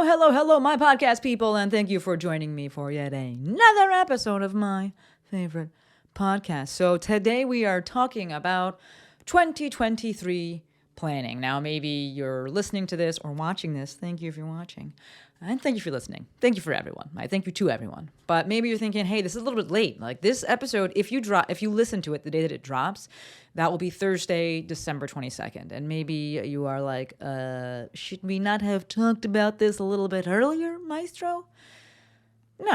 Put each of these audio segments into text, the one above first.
Hello, my podcast people, and thank you for joining me for yet another episode of my favorite podcast. So today we are talking about 2023 planning. Now, maybe you're listening to this or watching this. Thank you if you're watching. And thank you for listening. Thank you for everyone. I thank you to everyone. But maybe you're thinking, hey, this is a little bit late. Like this episode, if you listen to it the day that it drops, that will be Thursday, December 22nd. And maybe you are like, should we not have talked about this a little bit earlier, Maestro? No,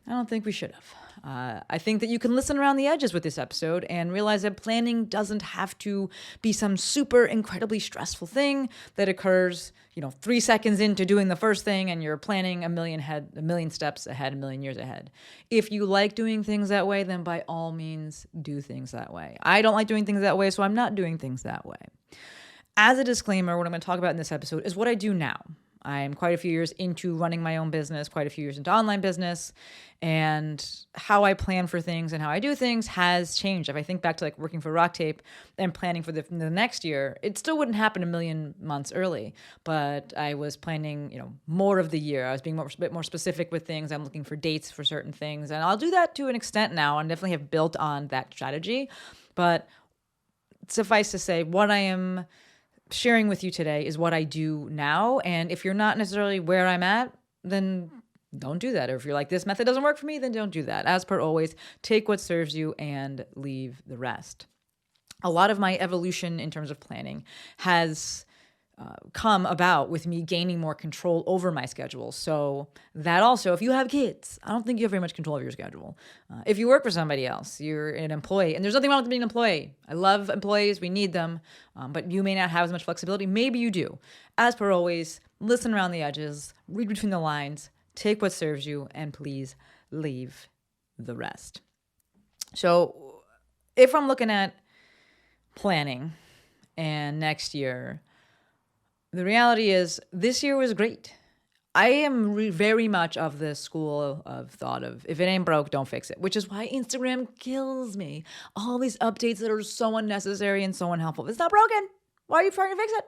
I don't think we should have. I think that you can listen around the edges with this episode and realize that planning doesn't have to be some super incredibly stressful thing that occurs, 3 seconds into doing the first thing and you're planning a million steps ahead, a million years ahead. If you like doing things that way, then by all means do things that way. I don't like doing things that way, so I'm not doing things that way. As a disclaimer, what I'm going to talk about in this episode is what I do now. I'm quite a few years into running my own business, quite a few years into online business, and how I plan for things and how I do things has changed. If I think back to like working for Rock Tape and planning for the next year, it still wouldn't happen a million months early, but I was planning, more of the year. I was being a bit more specific with things. I'm looking for dates for certain things, and I'll do that to an extent now and definitely have built on that strategy. But suffice to say, what I am sharing with you today is what I do now. And if you're not necessarily where I'm at, then don't do that. Or if you're like, this method doesn't work for me, then don't do that. As per always, take what serves you and leave the rest. A lot of my evolution in terms of planning has come about with me gaining more control over my schedule. So that also, if you have kids, I don't think you have very much control over your schedule. If you work for somebody else, you're an employee, and there's nothing wrong with being an employee. I love employees. We need them, but you may not have as much flexibility. Maybe you do. As per always, listen around the edges, read between the lines, take what serves you, and please leave the rest. So if I'm looking at planning and next year, the reality is this year was great. I am very much of the school of thought of if it ain't broke, don't fix it, which is why Instagram kills me. All these updates that are so unnecessary and so unhelpful. It's not broken. Why are you trying to fix it?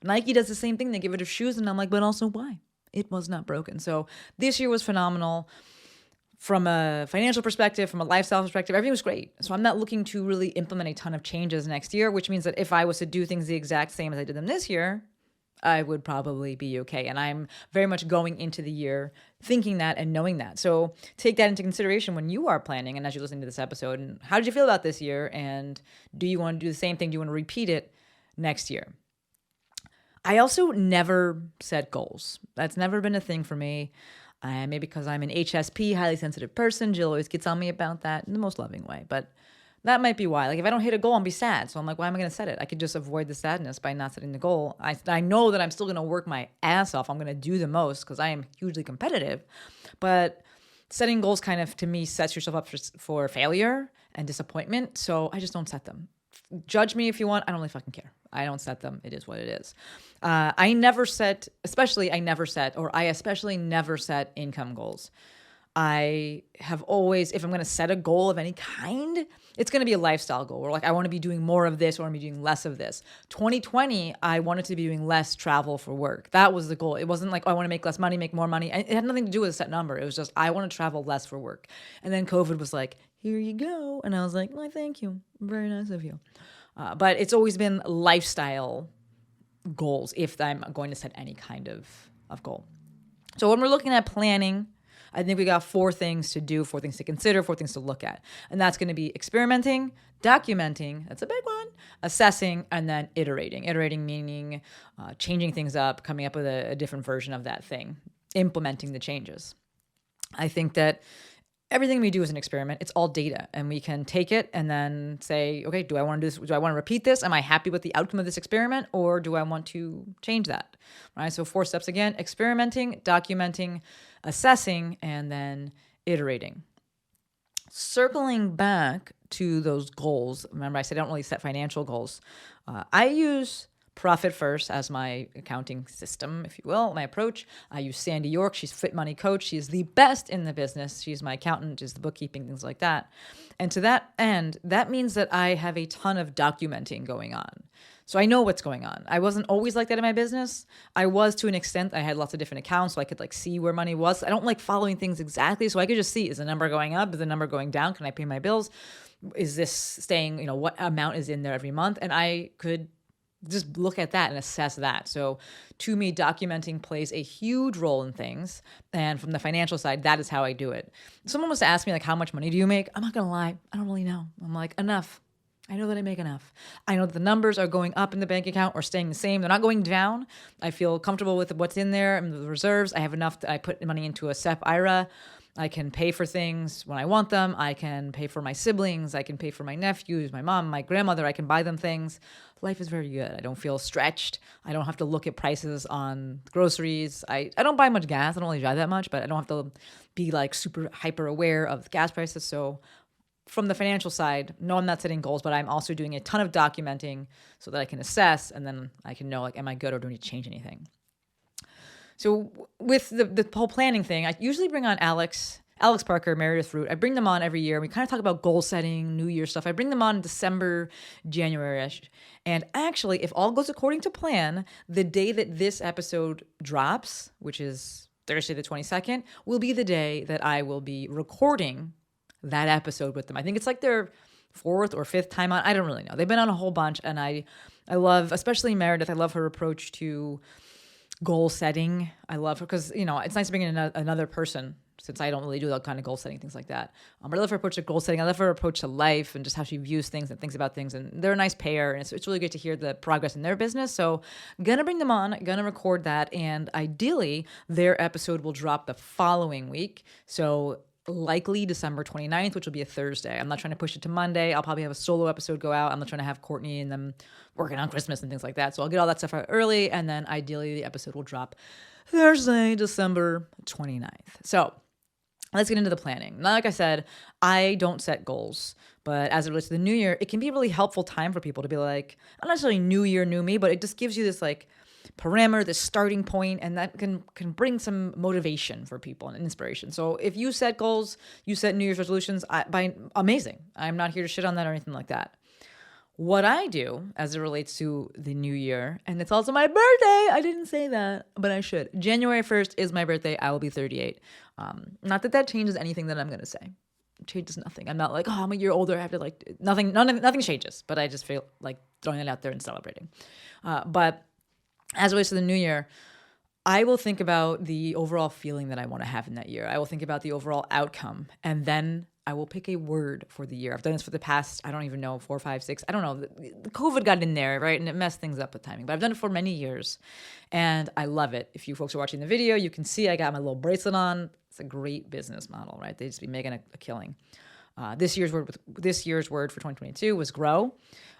Nike does the same thing. They give it to shoes, and I'm like, but also why? It was not broken. So this year was phenomenal. From a financial perspective, from a lifestyle perspective, everything was great. So I'm not looking to really implement a ton of changes next year, which means that if I was to do things the exact same as I did them this year, I would probably be okay. And I'm very much going into the year thinking that and knowing that. So take that into consideration when you are planning and as you're listening to this episode. And how did you feel about this year? And do you want to do the same thing? Do you want to repeat it next year? I also never set goals. That's never been a thing for me. Maybe because I'm an HSP, highly sensitive person. Jill always gets on me about that in the most loving way. But that might be why. Like if I don't hit a goal, I'll be sad. So I'm like, why am I going to set it? I could just avoid the sadness by not setting the goal. I know that I'm still going to work my ass off. I'm going to do the most because I am hugely competitive. But setting goals kind of, to me, sets yourself up for failure and disappointment. So I just don't set them. Judge me if you want. I don't really fucking care. I don't set them. It is what it is. I especially never set income goals. I have always, if I'm going to set a goal of any kind, it's going to be a lifestyle goal. Or like, I want to be doing more of this or I want to be doing less of this. 2020, I wanted to be doing less travel for work. That was the goal. It wasn't like, oh, I want to make less money, make more money. It had nothing to do with a set number. It was just, I want to travel less for work. And then COVID was like, here you go. And I was like, well, thank you. Very nice of you. But it's always been lifestyle goals if I'm going to set any kind of goal. So when we're looking at planning, I think we got 4 things to do, 4 things to consider, 4 things to look at. And that's going to be experimenting, documenting, that's a big one, assessing, and then iterating. Iterating meaning changing things up, coming up with a different version of that thing, implementing the changes. I think that everything we do is an experiment. It's all data, and we can take it and then say, okay, do I want to do this? Do I want to repeat this? Am I happy with the outcome of this experiment, or do I want to change that? Right. So 4 steps again: experimenting, documenting, assessing, and then iterating. Circling back to those goals. Remember, I said I don't really set financial goals. I use Profit First as my accounting system, if you will, my approach. I use Sandy York. She's Fit Money Coach. She is the best in the business. She's my accountant, she's the bookkeeping, things like that. And to that end, that means that I have a ton of documenting going on. So I know what's going on. I wasn't always like that in my business. I was to an extent. I had lots of different accounts, so I could like see where money was. I don't like following things exactly, so I could just see, is the number going up? Is the number going down? Can I pay my bills? Is this staying, what amount is in there every month? And I could just look at that and assess that. So to me, documenting plays a huge role in things. And from the financial side, that is how I do it. Someone was to ask me like, how much money do you make? I'm not going to lie. I don't really know. I'm like, enough. I know that I make enough. I know that the numbers are going up in the bank account or staying the same. They're not going down. I feel comfortable with what's in there and the reserves. I have enough that I put money into a SEP IRA. I can pay for things when I want them. I can pay for my siblings. I can pay for my nephews, my mom, my grandmother. I can buy them things. Life is very good. I don't feel stretched. I don't have to look at prices on groceries. I don't buy much gas. I don't really drive that much, but I don't have to be like super hyper aware of gas prices. So from the financial side, no, I'm not setting goals, but I'm also doing a ton of documenting so that I can assess and then I can know, like, am I good or do I need to change anything? So with the whole planning thing, I usually bring on Alex Parker, Meredith Root. I bring them on every year. We kind of talk about goal setting, New Year stuff. I bring them on in December, January-ish. And actually, if all goes according to plan, the day that this episode drops, which is Thursday the 22nd, will be the day that I will be recording that episode with them. I think it's like their fourth or fifth time on. I don't really know. They've been on a whole bunch, and I love, especially Meredith, I love her approach to goal setting. I love her because, it's nice to bring in another person since I don't really do that kind of goal setting, things like that. But I love her approach to goal setting. I love her approach to life and just how she views things and thinks about things. And they're a nice pair. And it's really great to hear the progress in their business. So gonna bring them on, gonna record that. And ideally, their episode will drop the following week. So likely December 29th, which will be a Thursday. I'm not trying to push it to Monday. I'll probably have a solo episode go out. I'm not trying to have Courtney and them working on Christmas and things like that. So I'll get all that stuff out early, and then ideally the episode will drop Thursday, December 29th. So let's get into the planning. Now, like I said, I don't set goals, but as it relates to the new year, it can be a really helpful time for people to be like, not necessarily new year, new me, but it just gives you this like parameter, this starting point, and that can bring some motivation for people and inspiration. So if you set goals, you set New Year's resolutions, amazing. I'm not here to shit on that or anything like that. What I do as it relates to the new year, and it's also my birthday. I didn't say that, but I should. January 1st is my birthday. I will be 38. Not that changes anything that I'm going to say. It changes nothing. I'm not like, I'm a year older. I have to like, nothing changes, but I just feel like throwing it out there and celebrating. But as it relates to the new year, I will think about the overall feeling that I want to have in that year. I will think about the overall outcome, and then I will pick a word for the year. I've done this for the past, I don't even know, 4, 5, 6. I don't know. The COVID got in there, right? And it messed things up with timing. But I've done it for many years, and I love it. If you folks are watching the video, you can see I got my little bracelet on. It's a great business model, right? They just be making a killing. This year's word for 2022 was grow.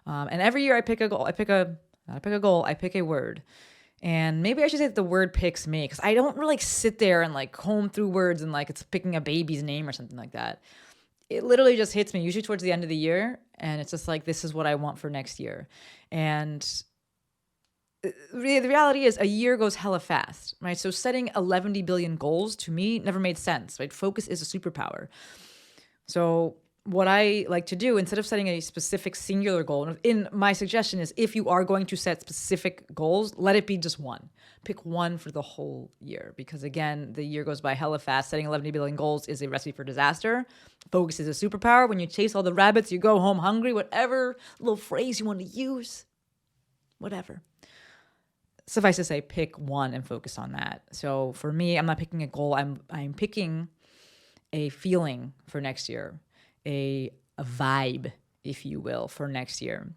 And every year I pick a goal. I pick a word. And maybe I should say that the word picks me, because I don't really sit there and like comb through words and like it's picking a baby's name or something like that. It literally just hits me usually towards the end of the year. And it's just like, this is what I want for next year. And the reality is a year goes hella fast, right? So setting 11 billion goals to me never made sense, right? Focus is a superpower. So what I like to do, instead of setting a specific singular goal, in my suggestion is, if you are going to set specific goals, let it be just one. Pick one for the whole year, because again, the year goes by hella fast. Setting 11 billion goals is a recipe for disaster. Focus is a superpower. When you chase all the rabbits, you go home hungry. Whatever little phrase you want to use, whatever. Suffice to say, pick one and focus on that. So for me, I'm not picking a goal. I'm picking a feeling for next year. A vibe, if you will, for next year.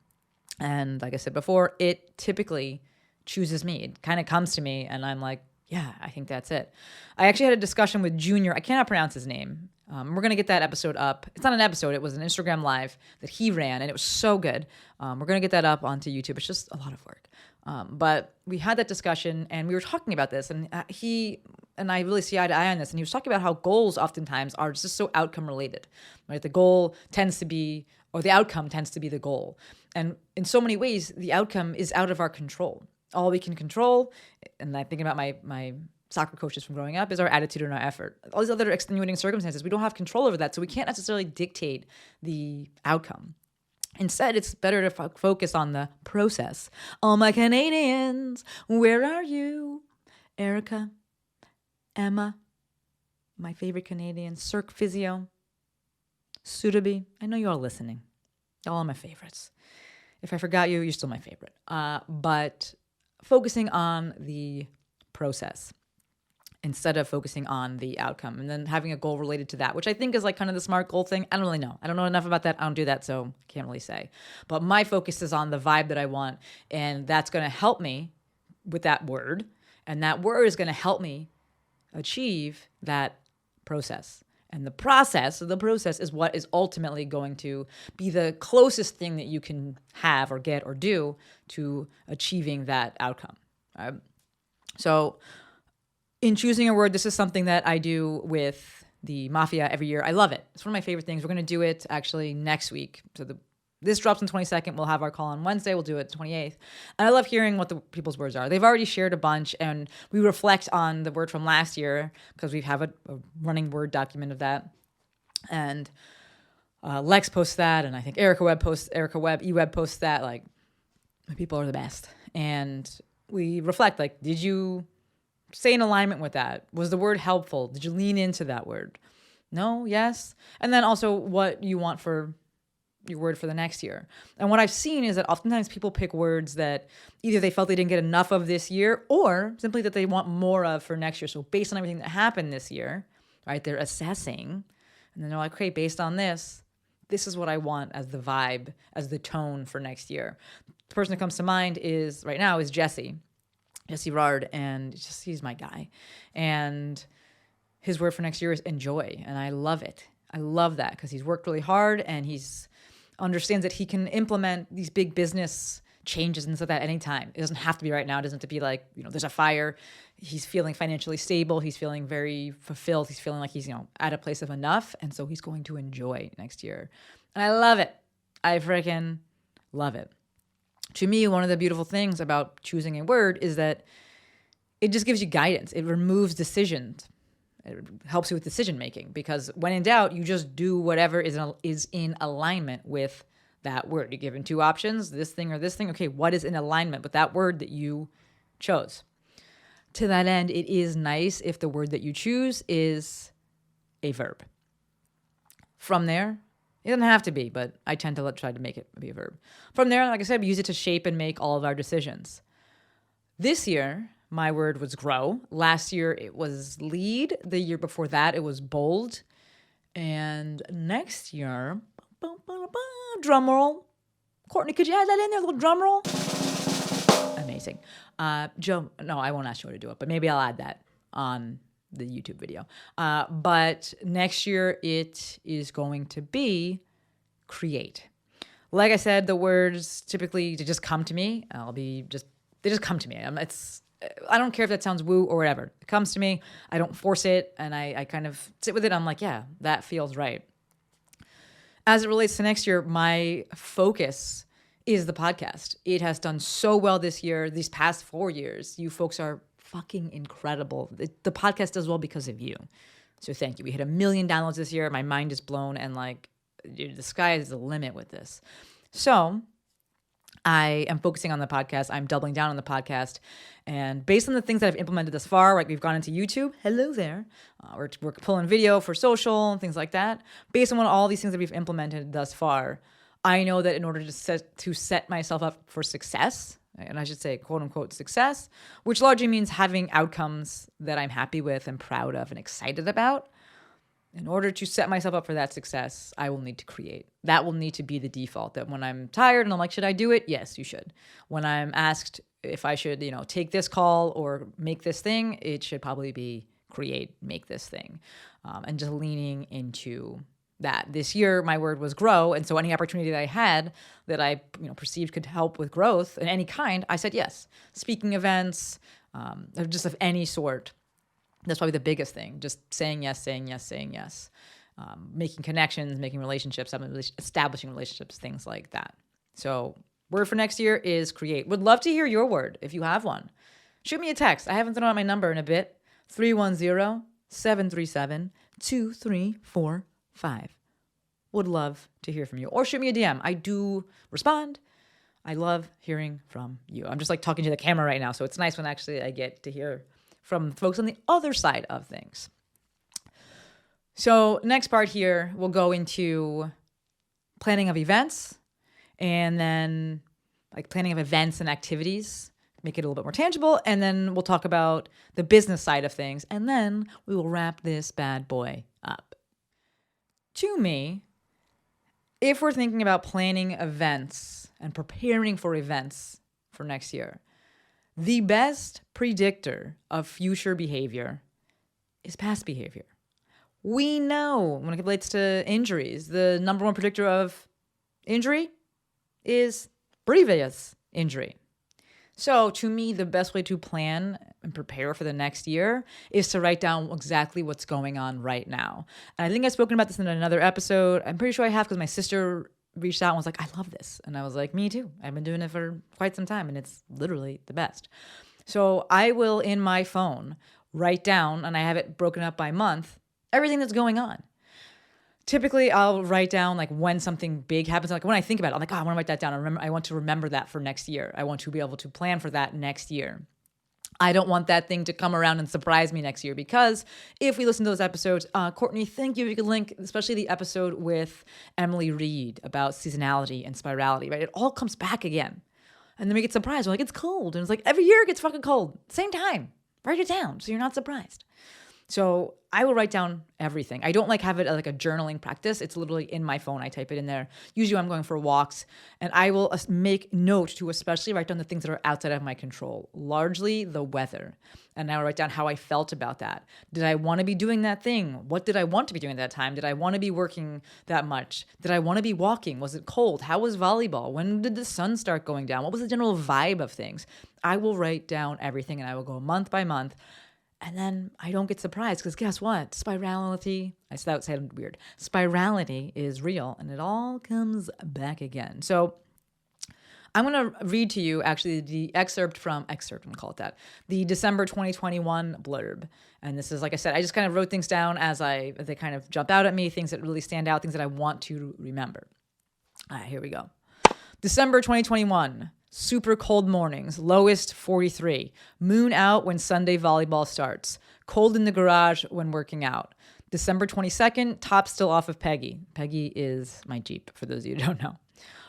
And like I said before, it typically chooses me. It kind of comes to me and I'm like, yeah, I think that's it. I actually had a discussion with Junior. I cannot pronounce his name. We're going to get that episode up. It's not an episode. It was an Instagram live that he ran, and it was so good. We're going to get that up onto YouTube. It's just a lot of work. But we had that discussion, and we were talking about this, and he and I really see eye to eye on this. And he was talking about how goals oftentimes are just so outcome related, right? The goal tends to be, or the outcome tends to be the goal. And in so many ways, the outcome is out of our control. All we can control, and I'm thinking about my soccer coaches from growing up, is our attitude and our effort. All these other extenuating circumstances, we don't have control over that. So we can't necessarily dictate the outcome. Instead, it's better to focus on the process. All my Canadians, where are you? Erica, Emma, my favorite Canadian, Cirque Physio, Sudhabi. I know you're all listening. All of my favorites. If I forgot you, you're still my favorite. But focusing on the process instead of focusing on the outcome, and then having a goal related to that, which I think is like kind of the SMART goal thing. I don't really know. I don't know enough about that. I don't do that, so can't really say. But my focus is on the vibe that I want, and that's going to help me with that word. And that word is going to help me achieve that process. And the process is what is ultimately going to be the closest thing that you can have or get or do to achieving that outcome. Right? So in choosing a word, this is something that I do with the Mafia every year. I love it. It's one of my favorite things. We're going to do it actually next week. So this drops on 22nd. We'll have our call on Wednesday. We'll do it 28th. And I love hearing what the people's words are. They've already shared a bunch, and we reflect on the word from last year because we have a running Word document of that. And Lex posts that, and I think Erica Webb, eWeb posts that. Like, my people are the best. And we reflect, like, did you stay in alignment with that? Was the word helpful? Did you lean into that word? No? Yes? And then also what you want for your word for the next year. And what I've seen is that oftentimes people pick words that either they felt they didn't get enough of this year or simply that they want more of for next year. So based on everything that happened this year, right, they're assessing and then they're like, okay, based on this is what I want as the vibe, as the tone for next year. The person that comes to mind right now is Jesse Rard, and he's my guy. And his word for next year is enjoy. And I love it. I love that because he's worked really hard and he's understands that he can implement these big business changes and stuff at any time. It doesn't have to be right now. It doesn't have to be like, there's a fire. He's feeling financially stable. He's feeling very fulfilled. He's feeling like he's, at a place of enough. And so he's going to enjoy next year. And I love it. I freaking love it. To me, one of the beautiful things about choosing a word is that it just gives you guidance. It removes decisions. It helps you with decision making because when in doubt, you just do whatever is in alignment with that word. You're given two options, this thing or this thing. Okay, what is in alignment with that word that you chose? To that end, it is nice if the word that you choose is a verb. From there, it doesn't have to be, but I tend to try to make it be a verb. From there, like I said, we use it to shape and make all of our decisions. This year, my word was grow. Last year, it was lead. The year before that, it was bold. And next year, drum roll. Courtney, could you add that in there, a little drum roll? Amazing. Joe, no, I won't ask you to do it, but maybe I'll add that on the YouTube video. But next year, it is going to be create. Like I said, the words typically to just come to me. They just come to me. I don't care if that sounds woo or whatever. It comes to me. I don't force it. And I kind of sit with it. I'm like, yeah, that feels right. As it relates to next year, my focus is the podcast. It has done so well this year, these past 4 years. You folks are fucking incredible. The podcast does well because of you. So thank you. We hit 1 million downloads this year. My mind is blown and dude, the sky is the limit with this. So I am focusing on the podcast. I'm doubling down on the podcast. And based on the things that I've implemented thus far, we've gone into YouTube. Hello there. We're pulling video for social and things like that. Based on all these things that we've implemented thus far, I know that in order to set myself up for success, and I should say quote unquote success, which largely means having outcomes that I'm happy with and proud of and excited about. In order to set myself up for that success, I will need to create. That will need to be the default, that when I'm tired and I'm like, should I do it? Yes, you should. When I'm asked if I should, take this call or make this thing, it should probably be make this thing. And just leaning into that. This year, my word was grow. And so any opportunity that I had that I perceived could help with growth in any kind, I said yes. Speaking events, just of any sort. That's probably the biggest thing. Just saying yes, saying yes, saying yes. Making connections, making relationships, establishing relationships, things like that. So word for next year is create. Would love to hear your word if you have one. Shoot me a text. I haven't thrown out my number in a bit. 310-737-2345. would love to hear from you. Or shoot me a DM. I do respond. I love hearing from you. I'm just like talking to the camera right now, so it's nice when actually I get to hear from folks on the other side of things. So next part here, we'll go into planning of events, and then like planning of events and activities, make it a little bit more tangible. And then we'll talk about the business side of things. And then we will wrap this bad boy up. To me, if we're thinking about planning events and preparing for events for next year, the best predictor of future behavior is past behavior. We know when it relates to injuries, the number one predictor of injury is previous injury. So to me, the best way to plan and prepare for the next year is to write down exactly what's going on right now. And I think I've spoken about this in another episode. I'm pretty sure I have, because my sister reached out and was like, I love this. And I was like, me too. I've been doing it for quite some time and it's literally the best. So I will, in my phone, write down, and I have it broken up by month, everything that's going on. Typically, I'll write down like when something big happens. Like when I think about it, I'm like, oh, I want to write that down. I want to remember that for next year. I want to be able to plan for that next year. I don't want that thing to come around and surprise me next year, because if we listen to those episodes, Courtney, thank you. You can link, especially the episode with Emily Reed about seasonality and spirality, right? It all comes back again. And then we get surprised. We're like, it's cold. And it's like, every year it gets fucking cold. Same time. Write it down so you're not surprised. So I will write down everything. I don't like have it like a journaling practice. It's literally in my phone. I type it in there. Usually I'm going for walks, and I will make note to especially write down the things that are outside of my control, largely the weather. And I will write down how I felt about that. Did I want to be doing that thing? What did I want to be doing at that time? Did I want to be working that much? Did I want to be walking? Was it cold? How was volleyball? When did the sun start going down? What was the general vibe of things? I will write down everything, and I will go month by month. And then I don't get surprised, because guess what? Spirality, that sounded weird. Spirality is real, and it all comes back again. So I'm going to read to you actually the excerpt, I'm going to call it that, the December 2021 blurb. And this is, like I said, I just kind of wrote things down as they kind of jump out at me, things that really stand out, things that I want to remember. All right, here we go. December 2021. Super cold mornings, lowest 43. Moon out when Sunday volleyball starts. Cold in the garage when working out. December 22nd, top still off of Peggy. Peggy is my Jeep, for those of you who don't know.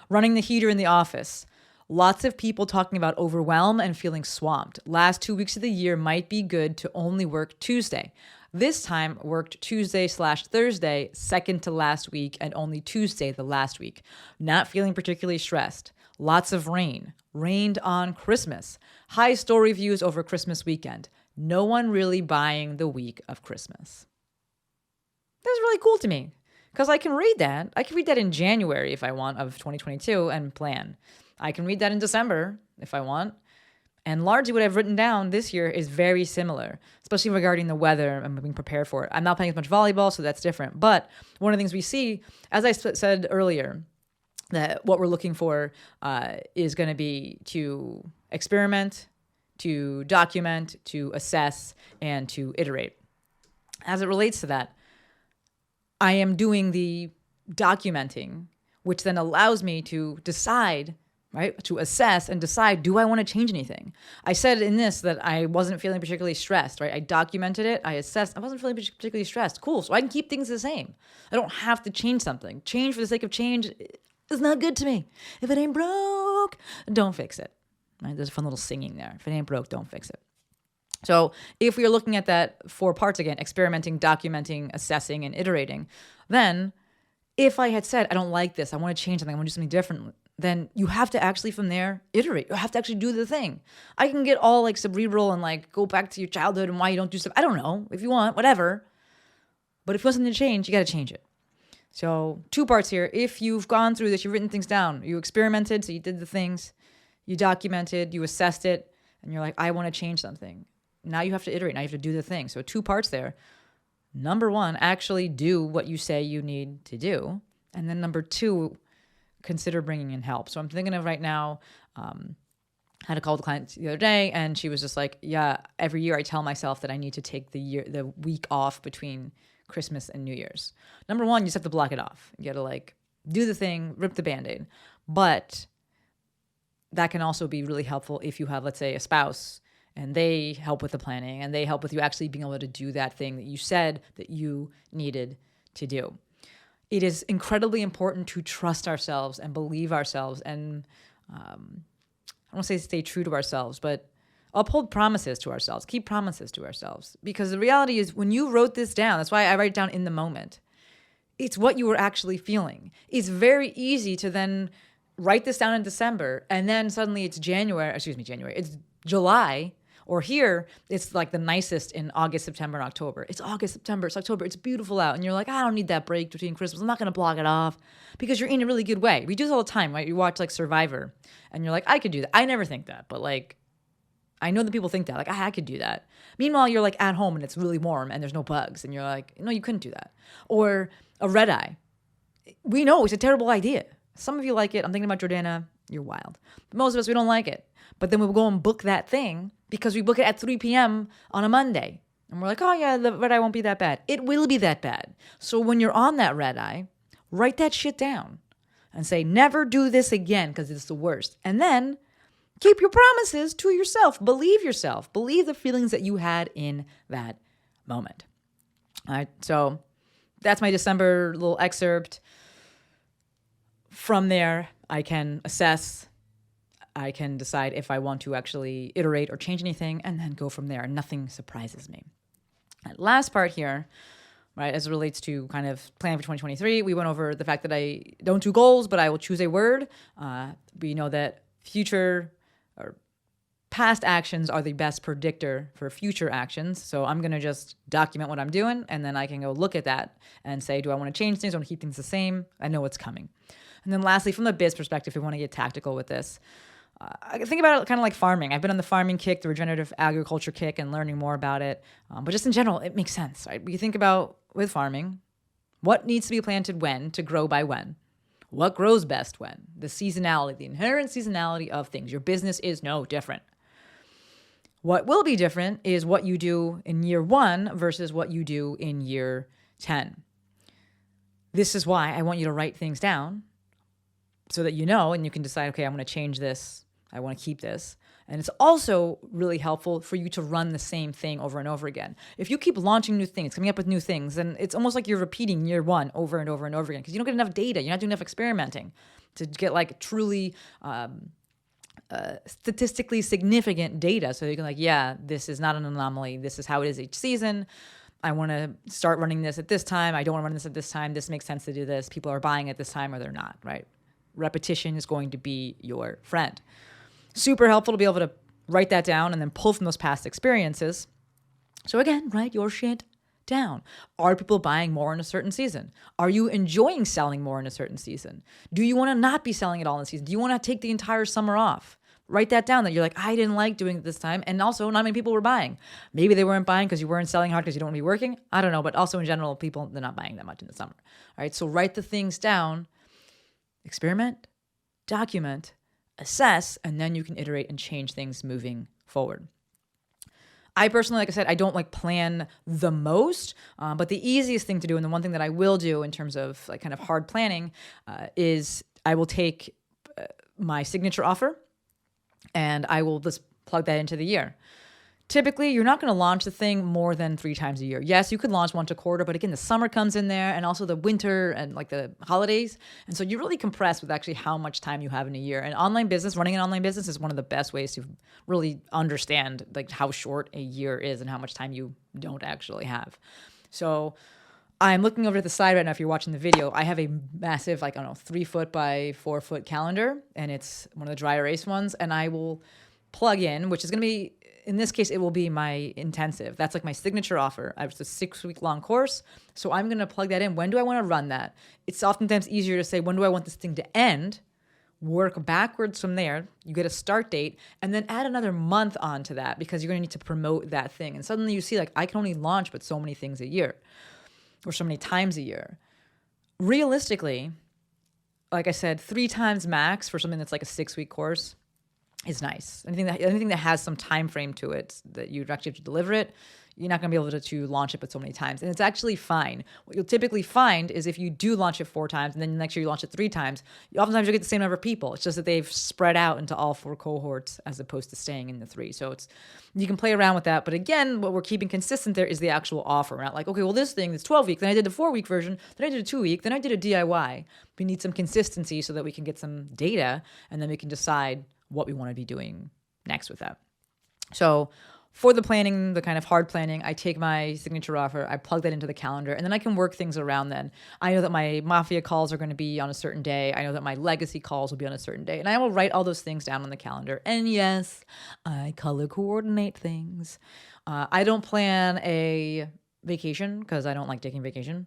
Running the heater in the office. Lots of people talking about overwhelm and feeling swamped. Last 2 weeks of the year might be good to only work Tuesday. This time worked Tuesday/Thursday, second to last week, and only Tuesday the last week. Not feeling particularly stressed. Lots of rain. Rained on Christmas. High store reviews over Christmas weekend. No one really buying the week of Christmas. That's really cool to me, because I can read that. I can read that in January if I want of 2022 and plan. I can read that in December if I want. And largely what I've written down this year is very similar, especially regarding the weather and being prepared for it. I'm not playing as much volleyball, so that's different. But one of the things we see, as I said earlier, that what we're looking for is going to be to experiment, to document, to assess, and to iterate. As it relates to that, I am doing the documenting, which then allows me to decide, right, to assess and decide, do I want to change anything? I said in this that I wasn't feeling particularly stressed, right? I documented it, I assessed, I wasn't feeling particularly stressed. Cool, so I can keep things the same. I don't have to change something. Change for the sake of change is not good to me. If it ain't broke, don't fix it. Right? There's a fun little singing there. If it ain't broke, don't fix it. So if we are looking at that 4 parts again, experimenting, documenting, assessing, and iterating, then if I had said, I don't like this, I want to change something, I want to do something different, then you have to actually from there iterate. You have to actually do the thing. I can get all like cerebral and like go back to your childhood and why you don't do stuff. I don't know. If you want, whatever. But if you want something to change, you got to change it. So 2 parts here. If you've gone through this, you've written things down, you experimented, so you did the things, you documented, you assessed it, and you're like, I want to change something. Now you have to iterate. Now you have to do the thing. So 2 parts there. Number 1, actually do what you say you need to do. And then number 2, consider bringing in help. So I'm thinking of right now, I had a call with the client the other day, and she was just like, yeah, every year I tell myself that I need to take the week off between Christmas and New Year's. Number one, you just have to block it off. You got to like do the thing, rip the Band-Aid. But that can also be really helpful if you have, let's say, a spouse and they help with the planning and they help with you actually being able to do that thing that you said that you needed to do. It is incredibly important to trust ourselves and believe ourselves and I don't want to say stay true to ourselves, but uphold promises to ourselves, keep promises to ourselves. Because the reality is when you wrote this down, that's why I write it down in the moment. It's what you were actually feeling. It's very easy to then write this down in December and then suddenly it's January, it's July, or here it's like the nicest in August, September, and October. It's August, September, it's October, it's beautiful out. And you're like, I don't need that break between Christmas. I'm not going to block it off because you're in a really good way. We do this all the time, right? You watch like Survivor and you're like, I could do that. I never think that, but like, I know that people think that, like, I could do that. Meanwhile, you're like at home and it's really warm and there's no bugs. And you're like, no, you couldn't do that. Or a red eye. We know it's a terrible idea. Some of you like it. I'm thinking about Jordana. You're wild. But most of us, we don't like it. But then we'll go and book that thing because we book it at 3 p.m. on a Monday. And we're like, oh yeah, the red eye won't be that bad. It will be that bad. So when you're on that red eye, write that shit down and say, never do this again because it's the worst. And then keep your promises to yourself. Believe yourself. Believe the feelings that you had in that moment. All right. So that's my December little excerpt. From there, I can assess. I can decide if I want to actually iterate or change anything and then go from there. Nothing surprises me. And last part here, right, as it relates to kind of planning for 2023, we went over the fact that I don't do goals, but I will choose a word. We know that future or past actions are the best predictor for future actions. So I'm going to just document what I'm doing, and then I can go look at that and say, do I want to change things? Do I want to keep things the same? I know what's coming. And then lastly, from the biz perspective, if we want to get tactical with this, I think about it kind of like farming. I've been on the farming kick, the regenerative agriculture kick, and learning more about it. But just in general, it makes sense, right? You think about with farming, what needs to be planted when to grow by when? What grows best when? The seasonality, the inherent seasonality of things. Your business is no different. What will be different is what you do in year 1 versus what you do in year 10. This is why I want you to write things down so that you know and you can decide, okay, I'm going to change this. I want to keep this. And it's also really helpful for you to run the same thing over and over again. If you keep launching new things, coming up with new things, then it's almost like you're repeating year 1 over and over and over again because you don't get enough data. You're not doing enough experimenting to get like truly statistically significant data. So you can like, yeah, this is not an anomaly. This is how it is each season. I want to start running this at this time. I don't want to run this at this time. This makes sense to do this. People are buying at this time or they're not, right? Repetition is going to be your friend. Super helpful to be able to write that down and then pull from those past experiences. So again, write your shit down. Are people buying more in a certain season? Are you enjoying selling more in a certain season? Do you want to not be selling it all in the season? Do you want to take the entire summer off? Write that down that you're like, I didn't like doing it this time. And also, not many people were buying. Maybe they weren't buying because you weren't selling hard because you don't want to be working. I don't know. But also in general, people, they're not buying that much in the summer. All right. So write the things down, experiment, document, assess, and then you can iterate and change things moving forward. I personally, like I said, I don't like plan the most, but the easiest thing to do, and the one thing that I will do in terms of like kind of hard planning, is I will take my signature offer and I will just plug that into the year. Typically, you're not going to launch the thing more than 3 times a year. Yes, you could launch once a quarter, but again, the summer comes in there and also the winter and like the holidays. And so you really compress with actually how much time you have in a year. And online business, running an online business is one of the best ways to really understand like how short a year is and how much time you don't actually have. So I'm looking over to the side right now. If you're watching the video, I have a massive, like, I don't know, 3 foot by 4 foot calendar, and it's one of the dry erase ones. And I will plug in, which is going to be, in this case, it will be my intensive. That's like my signature offer. It's a 6-week long course. So I'm going to plug that in. When do I want to run that? It's oftentimes easier to say, when do I want this thing to end? Work backwards from there. You get a start date and then add another month onto that because you're going to need to promote that thing. And suddenly you see like, I can only launch but so many things a year or so many times a year. Realistically, like I said, 3 times max for something that's like a 6-week course. is nice. Anything that has some time frame to it that you actually have to deliver it, you're not going to be able to launch it but so many times. And it's actually fine. What you'll typically find is if you do launch it 4 times and then next year you launch it 3 times, oftentimes you'll get the same number of people. It's just that they've spread out into all 4 cohorts as opposed to staying in the 3. So you can play around with that. But again, what we're keeping consistent there is the actual offer. We're not like, okay, well, this thing is 12 weeks. Then I did the 4-week version. Then I did a 2-week. Then I did a DIY. We need some consistency so that we can get some data and then we can decide what we want to be doing next with that. So for the planning, the kind of hard planning, I take my signature offer, I plug that into the calendar, and then I can work things around then. I know that my Mafia calls are going to be on a certain day. I know that my legacy calls will be on a certain day. And I will write all those things down on the calendar. And yes, I color coordinate things. I don't plan a vacation because I don't like taking vacation.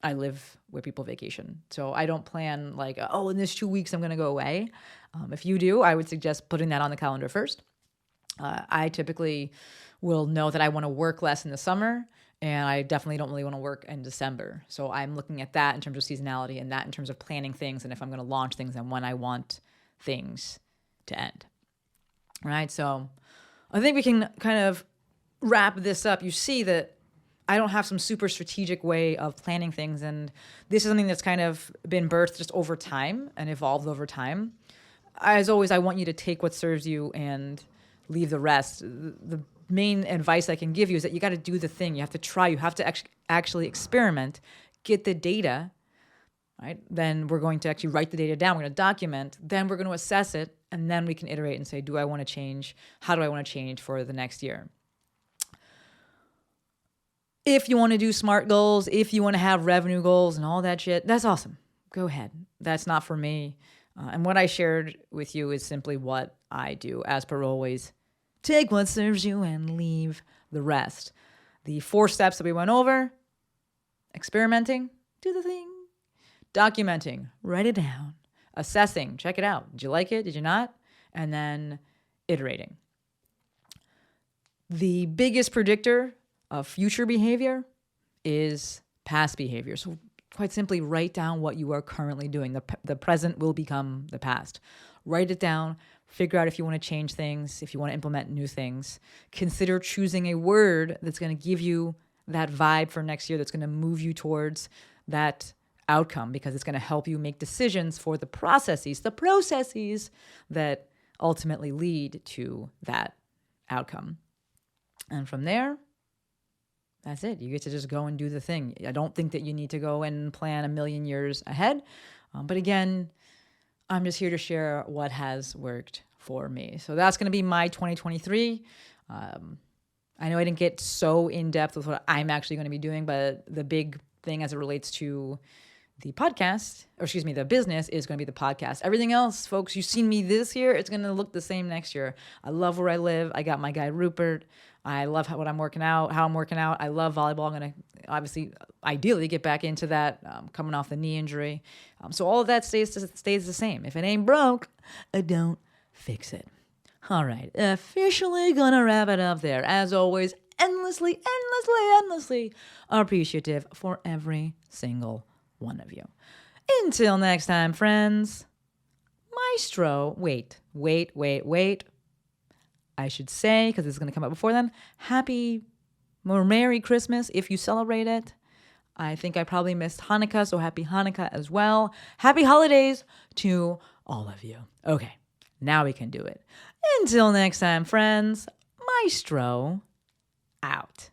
I live where people vacation. So I don't plan like, oh, in this 2 weeks, I'm going to go away. If you do, I would suggest putting that on the calendar first. I typically will know that I want to work less in the summer, and I definitely don't really want to work in December. So I'm looking at that in terms of seasonality and that in terms of planning things and if I'm going to launch things and when I want things to end. Right? So I think we can kind of wrap this up. You see that I don't have some super strategic way of planning things, and this is something that's kind of been birthed just over time and evolved over time. As always, I want you to take what serves you and leave the rest. The main advice I can give you is that you got to do the thing. You have to try. You have to actually experiment, get the data, right? Then we're going to actually write the data down. We're going to document. Then we're going to assess it. And then we can iterate and say, do I want to change? How do I want to change for the next year? If you want to do SMART goals, if you want to have revenue goals and all that shit, that's awesome. Go ahead. That's not for me. And what I shared with you is simply what I do. As per always, take what serves you and leave the rest. The 4 steps that we went over: experimenting, do the thing; documenting, write it down; assessing, check it out. Did you like it? Did you not? And then iterating. The biggest predictor of future behavior is past behavior. So quite simply, write down what you are currently doing. The present will become the past. Write it down. Figure out if you want to change things, if you want to implement new things. Consider choosing a word that's going to give you that vibe for next year, that's going to move you towards that outcome, because it's going to help you make decisions for the processes that ultimately lead to that outcome. And from there, that's it. You get to just go and do the thing. I don't think that you need to go and plan a million years ahead. But again, I'm just here to share what has worked for me. So that's going to be my 2023. I know I didn't get so in depth with what I'm actually going to be doing, but the big thing as it relates to the podcast, the business, is going to be the podcast. Everything else, folks, you've seen me this year. It's going to look the same next year. I love where I live. I got my guy Rupert. I love how I'm working out. I love volleyball. I'm going to obviously, ideally, get back into that, coming off the knee injury. So all of that stays the same. If it ain't broke, don't fix it. All right, officially gonna wrap it up there. As always, endlessly appreciative for every single one of you. Until next time, friends. Maestro, wait. I should say, because this is going to come up before then, Merry Christmas if you celebrate it. I think I probably missed Hanukkah, so happy Hanukkah as well. Happy holidays to all of you. Okay, now we can do it. Until next time, friends, Maestro out.